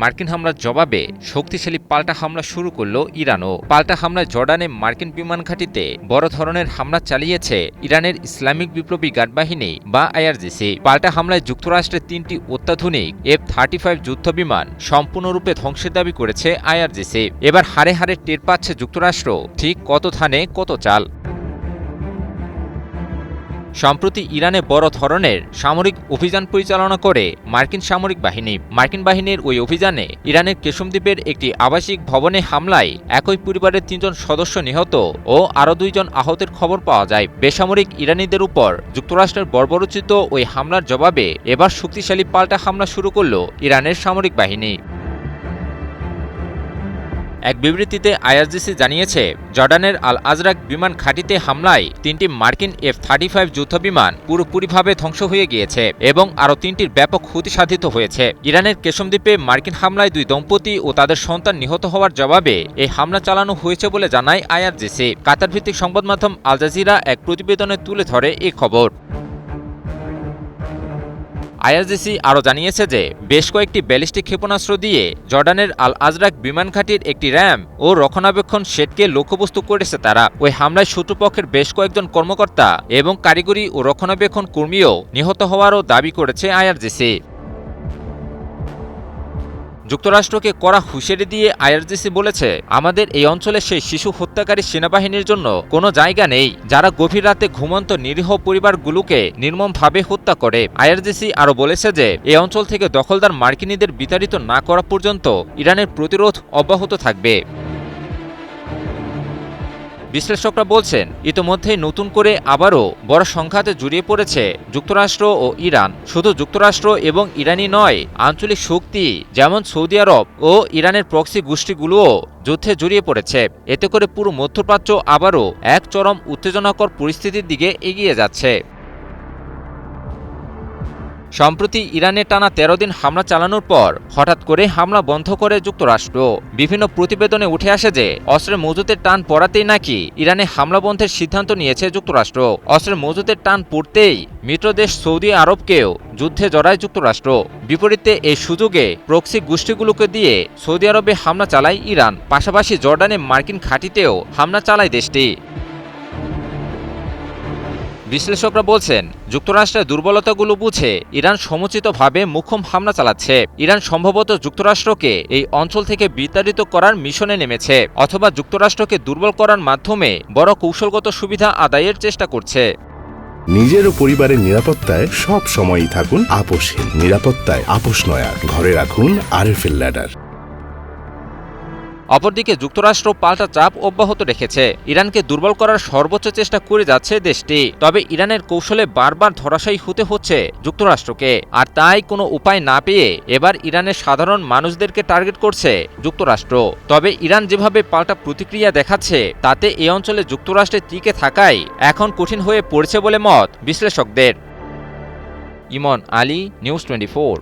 মার্কিন হামলার জবাবে শক্তিশালী পাল্টা হামলা শুরু করল ইরানও। পাল্টা হামলায় জর্ডানে মার্কিন বিমান ঘাঁটিতে বড় ধরনের হামলা চালিয়েছে ইরানের ইসলামিক বিপ্লবী গার্ড বাহিনী বা আইআরজিসি। পাল্টা হামলায় যুক্তরাষ্ট্রের ৩টি অত্যাধুনিক F-35 যুদ্ধবিমান সম্পূর্ণরূপে ধ্বংসের দাবি করেছে আইআরজিসি। এবার হাড়ে হাড়ে টের পাচ্ছে যুক্তরাষ্ট্র ঠিক কত ধানে কত চাল। সম্প্রতি ইরানে বড় ধরনের সামরিক অভিযান পরিচালনা করে মার্কিন সামরিক বাহিনী। মার্কিন বাহিনীর ওই অভিযানে ইরানের কেশম দ্বীপের একটি আবাসিক ভবনে হামলায় একই পরিবারের ৩ জন সদস্য নিহত ও আরও 2 জন আহতের খবর পাওয়া যায়। বেসামরিক ইরানিদের উপর যুক্তরাষ্ট্রের বর্বরোচিত ওই হামলার জবাবে এবার শক্তিশালী পাল্টা হামলা শুরু করল ইরানের সামরিক বাহিনী। এক বিবৃতিতে আইআরজিসি জানিয়েছে, জর্ডানের আল আজরাক বিমান ঘাঁটিতে হামলায় 3টি মার্কিন F-35 যুদ্ধবিমান পুরোপুরিভাবে ধ্বংস হয়ে গিয়েছে এবং আরও 3টির ব্যাপক ক্ষতি সাধিত হয়েছে। ইরানের কেশম দ্বীপে মার্কিন হামলায় 2 দম্পতি ও তাদের সন্তান নিহত হওয়ার জবাবে এই হামলা চালানো হয়েছে বলে জানায় আইআরজিসি। কাতার ভিত্তিক সংবাদ মাধ্যম আল জাজিরা এক প্রতিবেদনে তুলে ধরে এই খবর। আইআরজিসি আরও জানিয়েছে যে বেশ কয়েকটি ব্যালিস্টিক ক্ষেপণাস্ত্র দিয়ে জর্ডানের আল আজরাক বিমান ঘাঁটির একটি র্যাম ও রক্ষণাবেক্ষণ শেডকে লক্ষ্যবস্তু করেছে তারা। ওই হামলায় শত্রুপক্ষের বেশ কয়েকজন কর্মকর্তা এবং কারিগরি ও রক্ষণাবেক্ষণ কর্মীও নিহত হওয়ারও দাবি করেছে আইআরজিসি। যুক্তরাষ্ট্রকে কড়া হুঁশিয়ারি দিয়ে আইআরজিসি বলেছে, আমাদের এই অঞ্চলে সেই শিশু হত্যাকারী সেনাবাহিনীর জন্য কোনো জায়গা নেই যারা গভীর রাতে ঘুমন্ত নিরীহ পরিবারগুলোকে নির্মমভাবে হত্যা করে। আইআরজিসি আরও বলেছে যে এই অঞ্চল থেকে দখলদার মার্কিনীদের বিতাড়িত না করা পর্যন্ত ইরানের প্রতিরোধ অব্যাহত থাকবে। বিশ্লেষকরা বলছেন, ইতোমধ্যেই নতুন করে আবারও বড় সংঘাতে জড়িয়ে পড়েছে যুক্তরাষ্ট্র ও ইরান। শুধু যুক্তরাষ্ট্র এবং ইরানই নয়, আঞ্চলিক শক্তি যেমন সৌদি আরব ও ইরানের প্রক্সি গোষ্ঠীগুলোও যুদ্ধে জড়িয়ে পড়েছে। এতে করে পুরো মধ্যপ্রাচ্য আবারও এক চরম উত্তেজনাকর পরিস্থিতির দিকে এগিয়ে যাচ্ছে। সম্প্রতি ইরানে টানা 13 দিন হামলা চালানোর পর হঠাৎ করে হামলা বন্ধ করে যুক্তরাষ্ট্র। বিভিন্ন প্রতিবেদনে উঠে আসে যে অস্ত্রের মজুতের টান পড়াতেই নাকি ইরানে হামলা বন্ধের সিদ্ধান্ত নিয়েছে যুক্তরাষ্ট্র। অস্ত্রের মজুতের টান পড়তেই মিত্রদেশ সৌদি আরবকেও যুদ্ধে জড়ায় যুক্তরাষ্ট্র। বিপরীতে এই সুযোগে প্রক্সি গোষ্ঠীগুলোকে দিয়ে সৌদি আরবে হামলা চালায় ইরান। পাশাপাশি জর্ডানে মার্কিন ঘাঁটিতেও হামলা চালায় দেশটি। বিশ্লেষকরা বলছেন, যুক্তরাষ্ট্রের দুর্বলতাগুলো বুঝে ইরান সমুচিতভাবে মোক্ষম হামলা চালাচ্ছে। ইরান সম্ভবত যুক্তরাষ্ট্রকে এই অঞ্চল থেকে বিতাড়িত করার মিশনে নেমেছে, অথবা যুক্তরাষ্ট্রকে দুর্বল করার মাধ্যমে বড় কৌশলগত সুবিধা আদায়ের চেষ্টা করছে। নিজের ও পরিবারের নিরাপত্তায় সব সময়ই থাকুন আপোষহীন। নিরাপত্তায় আপোষ নয়, ঘরে রাখুন আরএফএল ল্যাডার। অপরদিকে যুক্তরাষ্ট্র পাল্টা চাপ অব্যাহত রেখেছে। ইরানকে দুর্বল করার সর্বোচ্চ চেষ্টা করে যাচ্ছে দেশটি। তবে ইরানের কৌশলে বারবার ধরাশায়ী হতে হচ্ছে যুক্তরাষ্ট্রকে। আর তাই কোনো উপায় না পেয়ে এবার ইরানের সাধারণ মানুষদেরকে টার্গেট করছে যুক্তরাষ্ট্র। তবে ইরান যেভাবে পাল্টা প্রতিক্রিয়া দেখাচ্ছে, তাতে এই অঞ্চলে যুক্তরাষ্ট্রের টিকে থাকাই এখন কঠিন হয়ে পড়েছে বলে মত বিশ্লেষকদের। ইমন আলী, নিউজ 24।